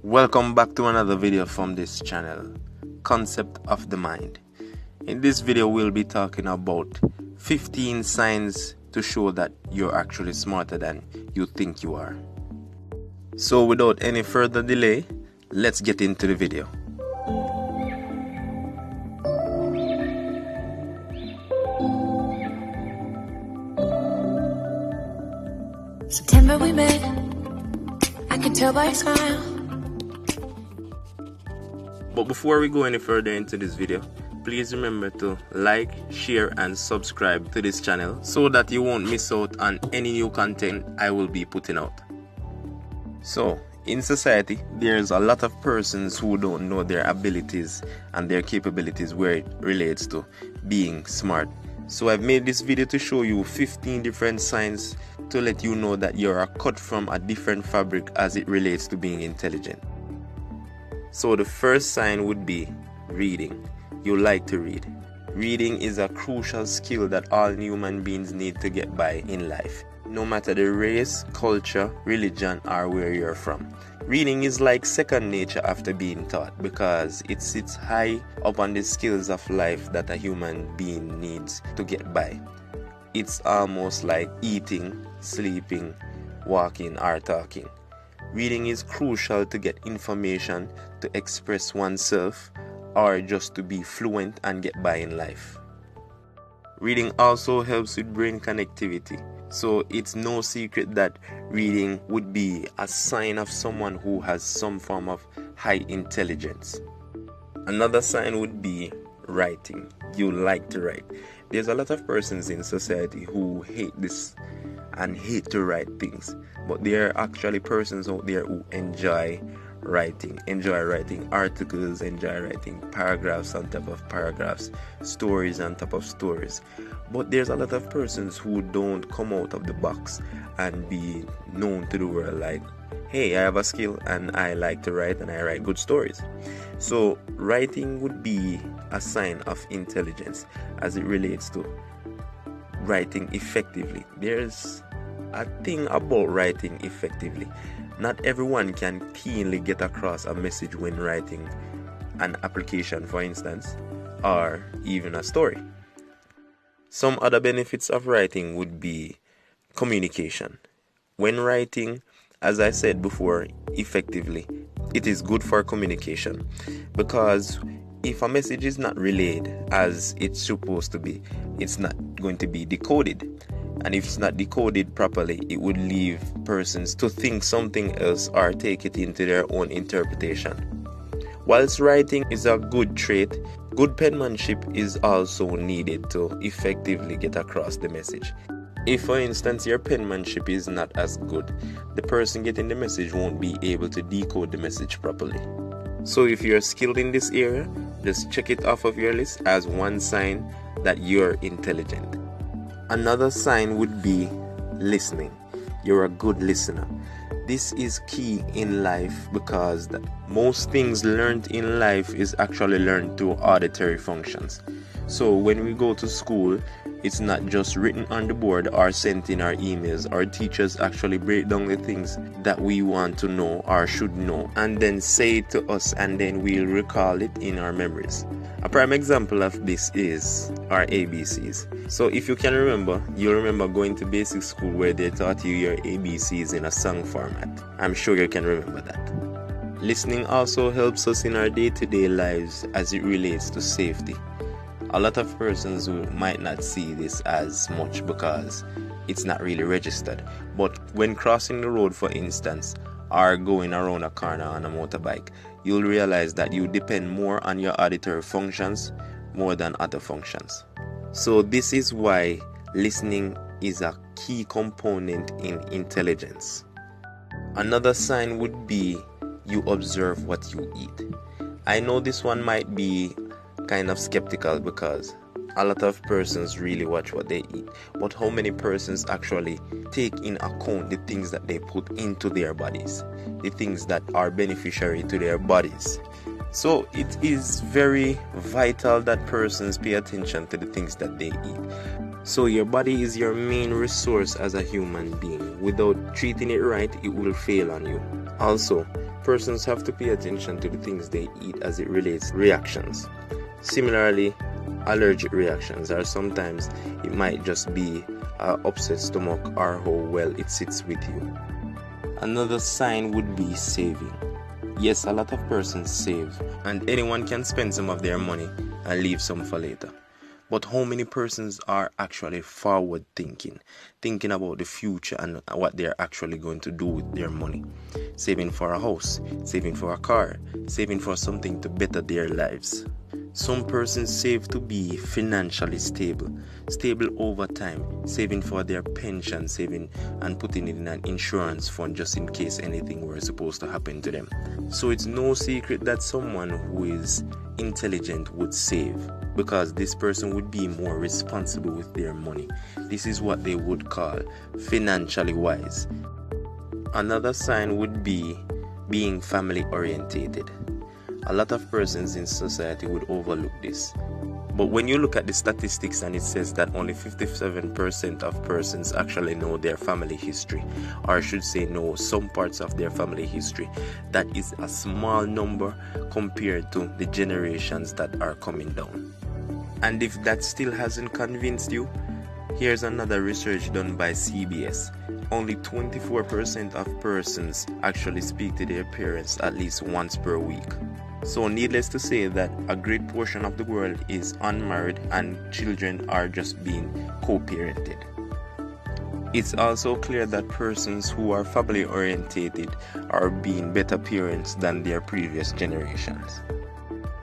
Welcome back to another video from this channel, Concept of the Mind. In this video we'll be talking about 15 signs to show that you're actually smarter than you think you are. So without any further delay, let's get into the video. September we met, I can tell by your smile. But before we go any further into this video, please remember to like, share and subscribe to this channel so that you won't miss out on any new content I will be putting out. So, in society, there's a lot of persons who don't know their abilities and their capabilities where it relates to being smart. So I've made this video to show you 15 different signs to let you know that you're cut from a different fabric as it relates to being intelligent. So the first sign would be reading. You like to read. Reading is a crucial skill that all human beings need to get by in life, no matter the race, culture, religion, or where you're from. Reading is like second nature after being taught because it sits high up on the skills of life that a human being needs to get by. It's almost like eating, sleeping, walking, or talking. Reading is crucial to get information, to express oneself, or just to be fluent and get by in life. Reading also helps with brain connectivity, so it's no secret that reading would be a sign of someone who has some form of high intelligence. Another sign would be writing. You like to write. There's a lot of persons in society who hate this and hate to write things, but there are actually persons out there who enjoy writing articles, enjoy writing paragraphs on top of paragraphs, stories on top of stories. But there's a lot of persons who don't come out of the box and be known to the world like, hey, I have a skill and I like to write and I write good stories. So writing would be a sign of intelligence as it relates to writing effectively. There's a thing about writing effectively. Not everyone can keenly get across a message when writing an application, for instance, or even a story. Some other benefits of writing would be communication. When writing, as I said before, effectively, it is good for communication because if a message is not relayed as it's supposed to be, it's not going to be decoded. And if it's not decoded properly, it would leave persons to think something else or take it into their own interpretation. Whilst writing is a good trait, good penmanship is also needed to effectively get across the message. If, for instance, your penmanship is not as good, the person getting the message won't be able to decode the message properly. So if you're skilled in this area, just check it off of your list as one sign that you're intelligent. Another sign would be listening. You're a good listener. This is key in life because most things learned in life is actually learned through auditory functions. So when we go to school, it's not just written on the board or sent in our emails. Our teachers actually break down the things that we want to know or should know and then say it to us, and then we'll recall it in our memories. A prime example of this is our ABCs. So if you can remember, you'll remember going to basic school where they taught you your ABCs in a song format. I'm sure you can remember that. Listening also helps us in our day-to-day lives as it relates to safety. A lot of persons who might not see this as much because it's not really registered. But when crossing the road, for instance, or going around a corner on a motorbike, you'll realize that you depend more on your auditory functions more than other functions. So this is why listening is a key component in intelligence. Another sign would be you observe what you eat. I know this one might be kind of skeptical because a lot of persons really watch what they eat, but how many persons actually take in account the things that they put into their bodies, the things that are beneficiary to their bodies? So it is very vital that persons pay attention to the things that they eat. So your body is your main resource as a human being. Without treating it right, it will fail on you. Also, Persons have to pay attention to the things they eat as it relates to reactions. Similarly, allergic reactions, or sometimes it might just be an upset stomach or how well it sits with you. Another sign would be saving. Yes, a lot of persons save, and anyone can spend some of their money and leave some for later. But how many persons are actually forward thinking about the future and what they're actually going to do with their money? Saving for a house, saving for a car, saving for something to better their lives. Some persons save to be financially stable over time, saving for their pension, saving and putting it in an insurance fund just in case anything were supposed to happen to them. So it's no secret that someone who is intelligent would save, because this person would be more responsible with their money. This is what they would call financially wise. Another sign would be being family orientated. A lot of persons in society would overlook this. But when you look at the statistics and it says that only 57% of persons actually know their family history, or I should say know some parts of their family history, that is a small number compared to the generations that are coming down. And if that still hasn't convinced you, here's another research done by CBS. Only 24% of persons actually speak to their parents at least once per week. So needless to say that a great portion of the world is unmarried and children are just being co-parented. It's also clear that persons who are family orientated are being better parents than their previous generations.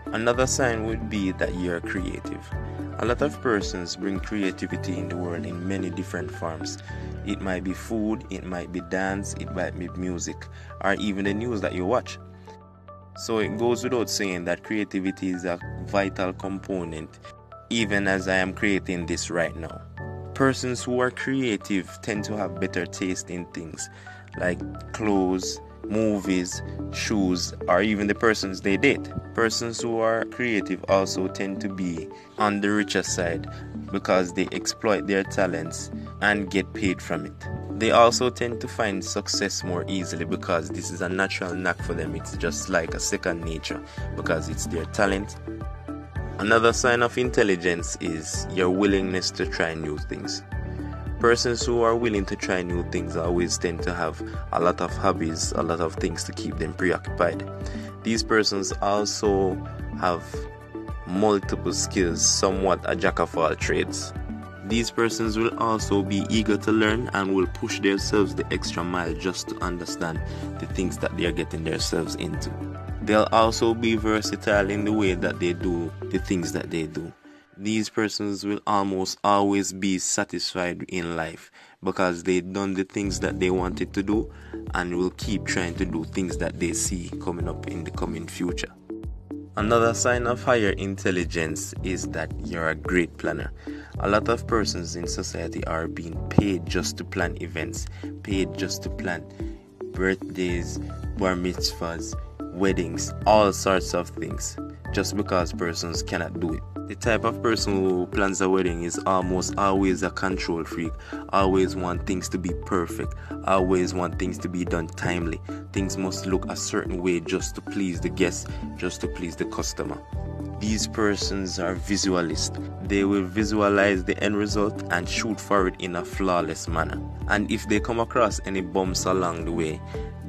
Another sign would be that you're creative. A lot of persons bring creativity in the world in many different forms. It might be food, it might be dance, it might be music, or even the news that you watch. So it goes without saying that creativity is a vital component, even as I am creating this right now. Persons who are creative tend to have better taste in things like clothes, movies, shoes, or even the persons they date. Persons who are creative also tend to be on the richer side because they exploit their talents and get paid from it. They also tend to find success more easily because this is a natural knack for them. It's just like a second nature because it's their talent. Another sign of intelligence is your willingness to try new things. Persons who are willing to try new things always tend to have a lot of hobbies, a lot of things to keep them preoccupied. These persons also have multiple skills, somewhat a jack of all trades. These persons will also be eager to learn and will push themselves the extra mile just to understand the things that they are getting themselves into. They'll also be versatile in the way that they do the things that they do. These persons will almost always be satisfied in life because they've done the things that they wanted to do and will keep trying to do things that they see coming up in the coming future. Another sign of higher intelligence is that you're a great planner. A lot of persons in society are being paid just to plan events, paid just to plan birthdays, bar mitzvahs, weddings, all sorts of things, just because persons cannot do it. The type of person who plans a wedding is almost always a control freak, always want things to be perfect, always want things to be done timely. Things must look a certain way just to please the guest, just to please the customer. These persons are visualists. They will visualize the end result and shoot for it in a flawless manner. And if they come across any bumps along the way,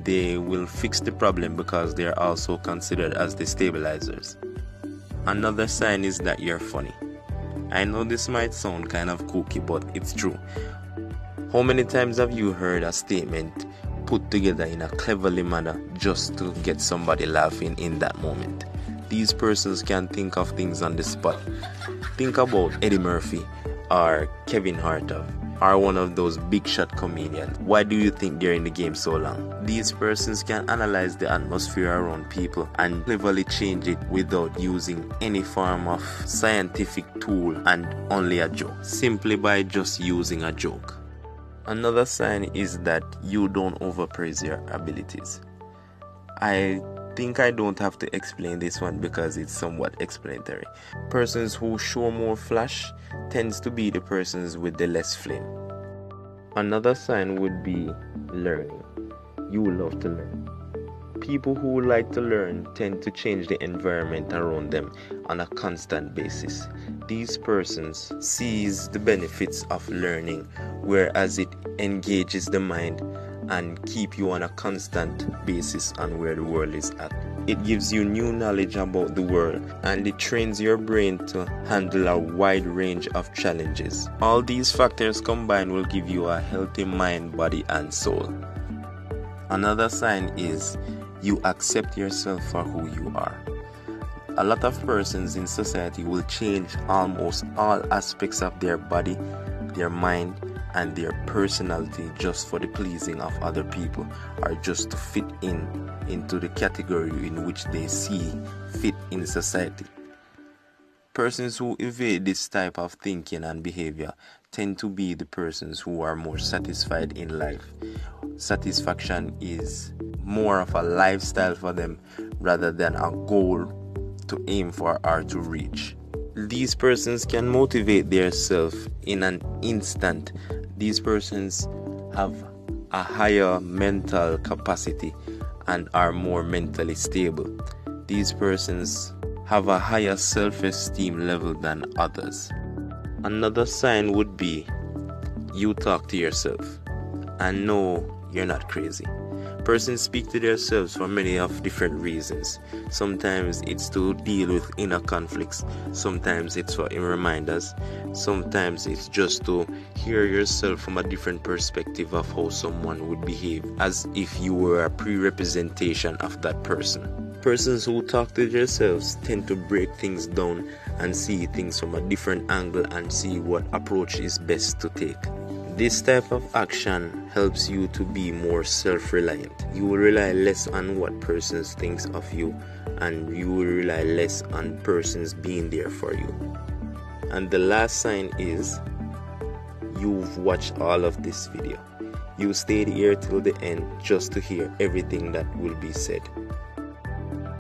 they will fix the problem because they are also considered as the stabilizers. Another sign is that you're funny. I know this might sound kind of kooky, but it's true. How many times have you heard a statement put together in a cleverly manner just to get somebody laughing in that moment? These persons can think of things on the spot. Think about Eddie Murphy or Kevin Hart or one of those big shot comedians. Why do you think they're in the game so long? These persons can analyze the atmosphere around people and cleverly change it without using any form of scientific tool and only a joke, simply by just using a joke. Another sign is that you don't overpraise your abilities. I think I don't have to explain this one because it's somewhat explanatory. Persons who show more flash tends to be the persons with the less flame. Another sign would be learning. You love to learn. People who like to learn tend to change the environment around them on a constant basis. These persons sees the benefits of learning, whereas it engages the mind and keep you on a constant basis on where the world is at. It gives you new knowledge about the world, and it trains your brain to handle a wide range of challenges. All these factors combined will give you a healthy mind, body, and soul. Another sign is you accept yourself for who you are. A lot of persons in society will change almost all aspects of their body, their mind, and their personality just for the pleasing of other people, or just to fit into the category in which they see fit in society. Persons who evade this type of thinking and behavior tend to be the persons who are more satisfied in life. Satisfaction is more of a lifestyle for them rather than a goal to aim for or to reach. These persons can motivate themselves in an instant. These persons have a higher mental capacity and are more mentally stable. These persons have a higher self-esteem level than others. Another sign would be you talk to yourself and know you're not crazy. Persons speak to themselves for many of different reasons. Sometimes it's to deal with inner conflicts. Sometimes it's for reminders. Sometimes it's just to hear yourself from a different perspective of how someone would behave, as if you were a pre-representation of that person. Persons who talk to themselves tend to break things down and see things from a different angle and see what approach is best to take. This type of action helps you to be more self-reliant. You will rely less on what persons think of you, and you will rely less on persons being there for you. And the last sign is you've watched all of this video. You stayed here till the end just to hear everything that will be said.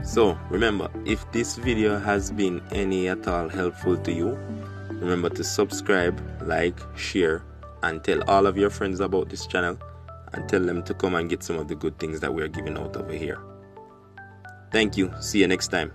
So remember, if this video has been any at all helpful to you, remember to subscribe, like, share, and tell all of your friends about this channel, and tell them to come and get some of the good things that we're giving out over here. Thank you. See you next time.